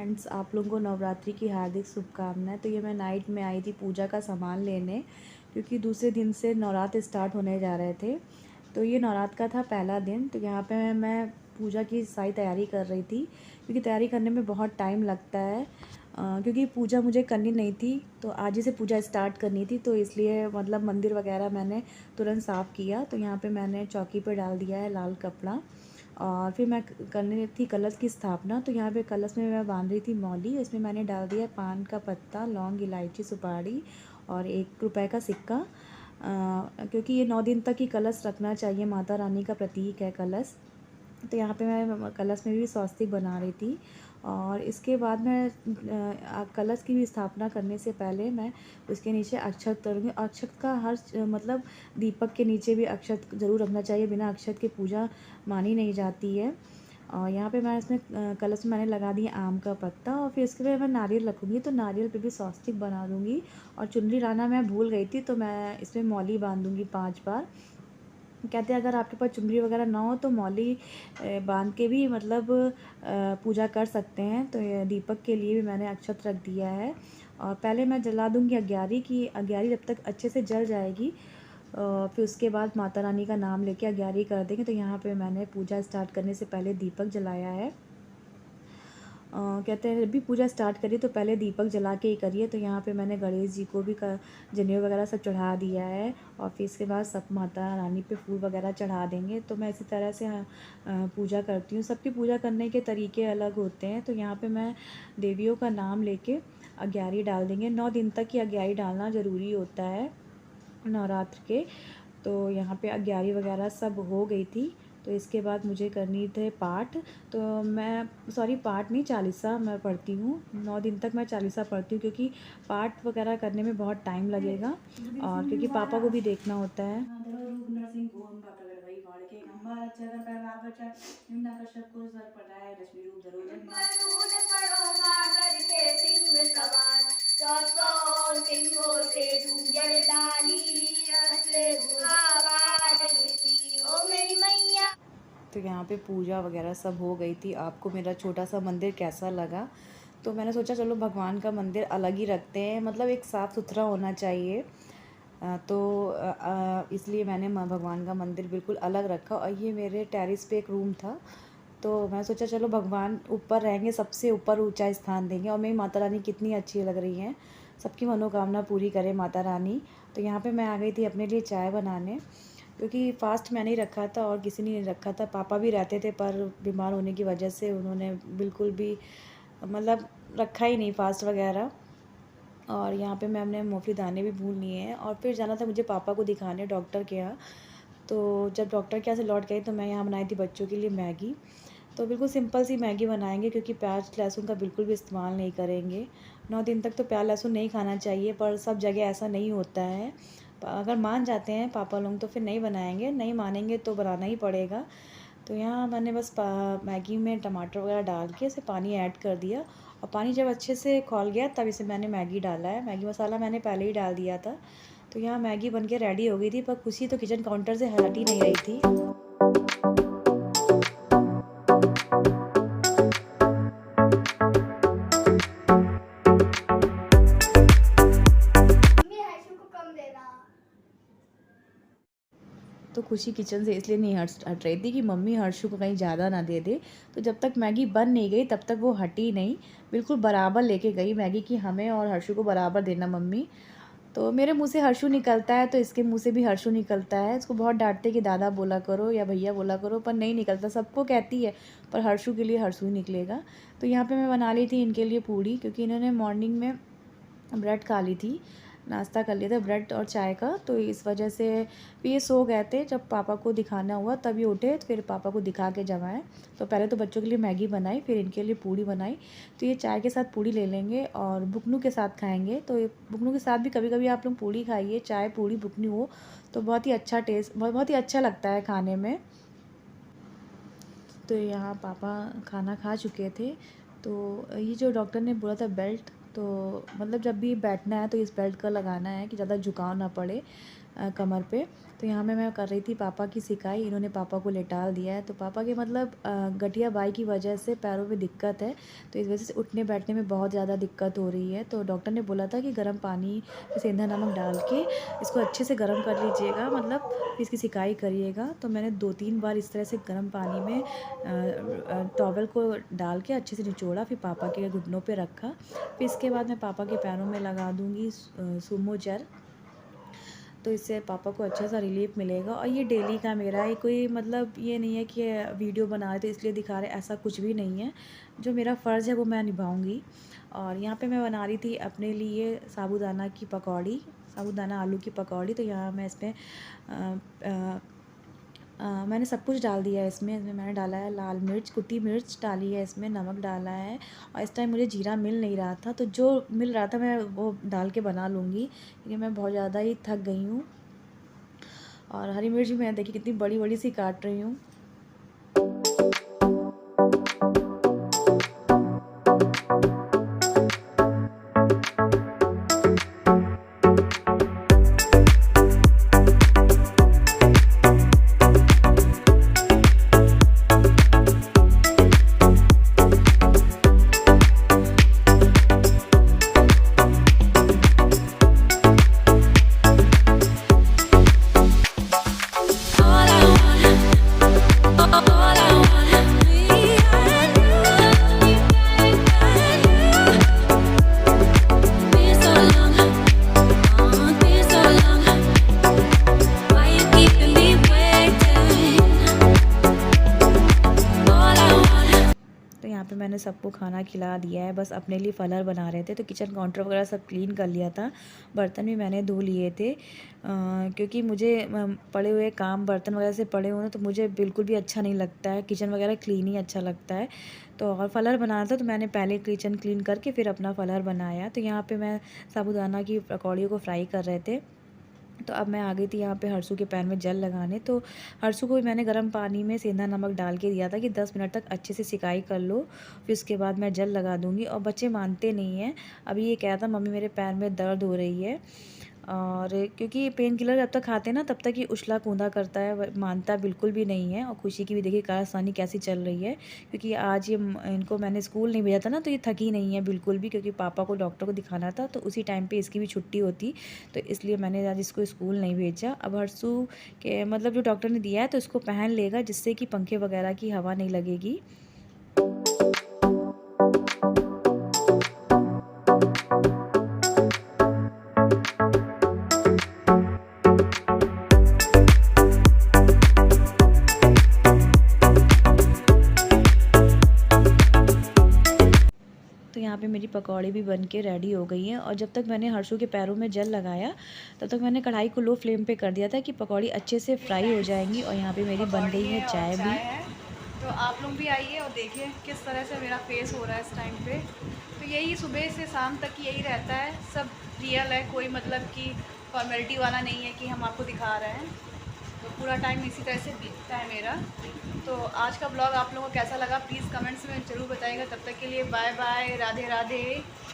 Friends, आप लोगों को नवरात्रि की हार्दिक शुभकामनाएं। तो ये मैं नाइट में आई थी पूजा का सामान लेने, क्योंकि दूसरे दिन से नवरात्र स्टार्ट होने जा रहे थे। तो ये नवरात्र का था पहला दिन। तो यहाँ पे मैं पूजा की सारी तैयारी कर रही थी, क्योंकि तैयारी करने में बहुत टाइम लगता है। क्योंकि पूजा मुझे करनी नहीं थी, तो आज ही से पूजा स्टार्ट करनी थी, तो इसलिए मतलब मंदिर वगैरह मैंने तुरंत साफ़ किया। तो यहाँ पे मैंने चौकी पे डाल दिया है लाल कपड़ा, और फिर मैं करने थी कलश की स्थापना। तो यहाँ पे कलश में मैं बांध रही थी मौली। इसमें मैंने डाल दिया पान का पत्ता, लौंग, इलायची, सुपारी और 1 रुपए का सिक्का, क्योंकि ये 9 दिन तक ही कलश रखना चाहिए, माता रानी का प्रतीक है कलश। तो यहाँ पे मैं कलश में भी स्वस्तिक बना रही थी। और इसके बाद मैं कलश की भी स्थापना करने से पहले मैं उसके नीचे अक्षत करूँगी। अक्षत का हर मतलब दीपक के नीचे भी अक्षत ज़रूर रखना चाहिए, बिना अक्षत के पूजा मानी नहीं जाती है। और यहाँ पे मैं इसमें कलश में मैंने लगा दिया आम का पत्ता, और फिर इसके बाद मैं नारियल रखूँगी, तो नारियल पे भी स्वस्तिक बना दूँगी। और चुनरी लाना मैं भूल गई थी, तो मैं इसमें मौली बांध दूँगी 5 बार। कहते हैं अगर आपके पास चुनरी वगैरह ना हो तो मौली बांध के भी मतलब पूजा कर सकते हैं। तो ये दीपक के लिए भी मैंने अक्षत रख दिया है। और पहले मैं जला दूंगी अग्यारी की। अग्यारी जब तक अच्छे से जल जाएगी, फिर उसके बाद माता रानी का नाम लेके अग्यारी कर देंगे। तो यहाँ पे मैंने पूजा स्टार्ट करने से पहले दीपक जलाया है। कहते हैं जब भी पूजा स्टार्ट करिए तो पहले दीपक जला के ही करिए। तो यहाँ पे मैंने गणेश जी को भी जनेऊ वगैरह सब चढ़ा दिया है, और फिर इसके बाद सब माता रानी पे फूल वगैरह चढ़ा देंगे। तो मैं इसी तरह से पूजा करती हूँ। सबकी पूजा करने के तरीके अलग होते हैं। तो यहाँ पे मैं देवियों का नाम लेके अग्यारी डाल देंगे। 9 दिन तक ही अग्यारी डालना ज़रूरी होता है नवरात्र के। तो यहाँ पे अग्यारी वगैरह सब हो गई थी। तो इसके बाद मुझे करनी थे पाठ। तो मैं पाठ नहीं, चालीसा मैं पढ़ती हूँ। 9 दिन तक मैं चालीसा पढ़ती हूँ, क्योंकि पाठ वगैरह करने में बहुत टाइम लगेगा, और क्योंकि पापा को भी देखना होता है। तो यहाँ पे पूजा वगैरह सब हो गई थी। आपको मेरा छोटा सा मंदिर कैसा लगा? तो मैंने सोचा चलो भगवान का मंदिर अलग ही रखते हैं, मतलब एक साफ़ सुथरा होना चाहिए। इसलिए मैंने भगवान का मंदिर बिल्कुल अलग रखा। और ये मेरे टेरेस पे एक रूम था, तो मैं सोचा चलो भगवान ऊपर रहेंगे, सबसे ऊपर ऊंचा स्थान देंगे। और मेरी माता रानी कितनी अच्छी लग रही हैं, सबकी मनोकामना पूरी करे माता रानी। तो यहाँ पे मैं आ गई थी अपने लिए चाय बनाने, क्योंकि फ़ास्ट मैंने ही रखा था और किसी ने नहीं रखा था। पापा भी रहते थे, पर बीमार होने की वजह से उन्होंने बिल्कुल भी मतलब रखा ही नहीं फ़ास्ट वगैरह। और यहाँ पे मैं अपने मोफली दाने भी भूल लिए हैं। और फिर जाना था मुझे पापा को दिखाने डॉक्टर के यहाँ। तो जब डॉक्टर के यहाँ से लौट गई तो मैं यहाँ बनाई थी बच्चों के लिए मैगी। तो बिल्कुल सिंपल सी मैगी बनाएंगे, क्योंकि प्याज लहसुन का बिल्कुल भी इस्तेमाल नहीं करेंगे। 9 दिन तक तो प्याज लहसुन नहीं खाना चाहिए, पर सब जगह ऐसा नहीं होता है। अगर मान जाते हैं पापा लोग तो फिर नहीं बनाएंगे, नहीं मानेंगे तो बनाना ही पड़ेगा। तो यहाँ मैंने बस मैगी में टमाटर वगैरह डाल के इसे पानी ऐड कर दिया, और पानी जब अच्छे से खौल गया तब इसे मैंने मैगी डाला है। मैगी मसाला मैंने पहले ही डाल दिया था। तो यहाँ मैगी बनके रेडी हो गई थी, पर खुशी तो किचन काउंटर से हट ही नहीं रही थी। तो खुशी किचन से इसलिए नहीं हट रही थी कि मम्मी हर्षु को कहीं ज़्यादा ना दे दे। तो जब तक मैगी बन नहीं गई तब तक वो हटी नहीं, बिल्कुल बराबर लेके गई मैगी की हमें और हर्षु को बराबर देना मम्मी। तो मेरे मुँह से हर्षु निकलता है, तो इसके मुँह से भी हर्षु निकलता है। इसको बहुत डांटते कि दादा बोला करो या भैया बोला करो, पर नहीं निकलता। सबको कहती है, पर हर्षु के लिए हर्षु ही निकलेगा। तो यहाँ पे मैं बना ली थी इनके लिए पूड़ी, क्योंकि इन्होंने मॉर्निंग में ब्रेड खा ली थी, नाश्ता कर लिया था ब्रेड और चाय का। तो इस वजह से ये सो गए थे। जब पापा को दिखाना हुआ तब ये उठे, फिर पापा को दिखा के जमाए। तो पहले तो बच्चों के लिए मैगी बनाई, फिर इनके लिए पूड़ी बनाई। तो ये चाय के साथ पूड़ी ले लेंगे और बुकनू के साथ खाएंगे। तो बुकनू के साथ भी कभी कभी आप लोग पूड़ी खाइए, चाय पूड़ी बुकनू हो तो बहुत ही अच्छा टेस्ट, बहुत ही अच्छा लगता है खाने में। तो यहाँ पापा खाना खा चुके थे। तो ये जो डॉक्टर ने बोला था बेल्ट, तो मतलब जब भी बैठना है तो इस बेल्ट का लगाना है कि ज़्यादा झुकाव ना पड़े। कमर पे। तो यहाँ मैं कर रही थी पापा की सिकाई, इन्होंने पापा को लेटाल दिया है। तो पापा के मतलब गठिया बाई की वजह से पैरों में दिक्कत है, तो इस वजह से उठने बैठने में बहुत ज़्यादा दिक्कत हो रही है। तो डॉक्टर ने बोला था कि गर्म पानी में सेंधा नमक डाल के इसको अच्छे से गर्म कर लीजिएगा, मतलब इसकी सिकाई करिएगा। तो मैंने 2-3 बार इस तरह से गर्म पानी में टॉवल को डाल के अच्छे से निचोड़ा, फिर पापा के घुटनों पे रखा। फिर इसके बाद मैं पापा के पैरों में लगा दूँगी सूमो जेल, तो इससे पापा को अच्छा सा रिलीफ मिलेगा। और ये डेली का मेरा है, कोई मतलब ये नहीं है कि वीडियो बना रहे तो इसलिए दिखा रहे, ऐसा कुछ भी नहीं है। जो मेरा फ़र्ज़ है वो मैं निभाऊंगी। और यहाँ पे मैं बना रही थी अपने लिए साबूदाना की पकौड़ी, साबूदाना आलू की पकौड़ी। तो यहाँ मैं इसमें मैंने सब कुछ डाल दिया है इसमें मैंने डाला है लाल मिर्च, कुटी मिर्च डाली है, इसमें नमक डाला है। और इस टाइम मुझे जीरा मिल नहीं रहा था, तो जो मिल रहा था मैं वो डाल के बना लूँगी, क्योंकि मैं बहुत ज़्यादा ही थक गई हूँ। और हरी मिर्च भी मैंने देखी कितनी बड़ी बड़ी सी काट रही हूँ। यहाँ पे मैंने सबको खाना खिला दिया है, बस अपने लिए फलर बना रहे थे। तो किचन काउंटर वगैरह सब क्लीन कर लिया था, बर्तन भी मैंने धो लिए थे, क्योंकि मुझे पड़े हुए काम बर्तन वगैरह से पड़े हुए तो मुझे बिल्कुल भी अच्छा नहीं लगता है, किचन वगैरह क्लीन ही अच्छा लगता है। तो और फलर बनाना था, तो मैंने पहले किचन क्लीन करके फिर अपना फलर बनाया। तो यहाँ पर मैं साबूदाना की पकौड़ियों को फ्राई कर रहे थे। तो अब मैं आ गई थी यहाँ पे हर्षू के पैर में जेल लगाने। तो हर्षू को मैंने गर्म पानी में सेंधा नमक डाल के दिया था कि 10 मिनट तक अच्छे से सिकाई कर लो, फिर उसके बाद मैं जेल लगा दूँगी। और बच्चे मानते नहीं हैं। अभी ये कह था मम्मी मेरे पैर में दर्द हो रही है, और क्योंकि पेन किलर जब तक खाते हैं ना तब तक ये उछला कूदा करता है, मानता बिल्कुल भी नहीं है। और खुशी की भी देखिए कारस्तानी कैसी चल रही है, क्योंकि आज ये इनको मैंने स्कूल नहीं भेजा था ना, तो ये थकी नहीं है बिल्कुल भी, क्योंकि पापा को डॉक्टर को दिखाना था, तो उसी टाइम पे इसकी भी छुट्टी होती, तो इसलिए मैंने आज इसको स्कूल नहीं भेजा। अब हर्षू के मतलब जो डॉक्टर ने दिया है तो इसको पहन लेगा, जिससे कि पंखे वगैरह की हवा नहीं लगेगी। तो यहाँ पे मेरी पकौड़ी भी बन के रेडी हो गई हैं। और जब तक मैंने हर्षू के पैरों में जेल लगाया तब तक मैंने कढ़ाई को लो फ्लेम पे कर दिया था कि पकौड़ी अच्छे से फ्राई हो जाएंगी। और यहाँ पे मेरी बन गई है चाय भी। तो आप लोग भी आइए और देखिए किस तरह से मेरा फेस हो रहा है इस टाइम पे। तो यही सुबह से शाम तक यही रहता है, सब रियल है, कोई मतलब कि फॉर्मेलिटी वाला नहीं है कि हम आपको दिखा रहे हैं। तो पूरा टाइम इसी तरह से बीतता है मेरा। तो आज का ब्लॉग आप लोगों को कैसा लगा प्लीज़ कमेंट्स में ज़रूर बताइएगा। तब तक के लिए बाय बाय, राधे राधे।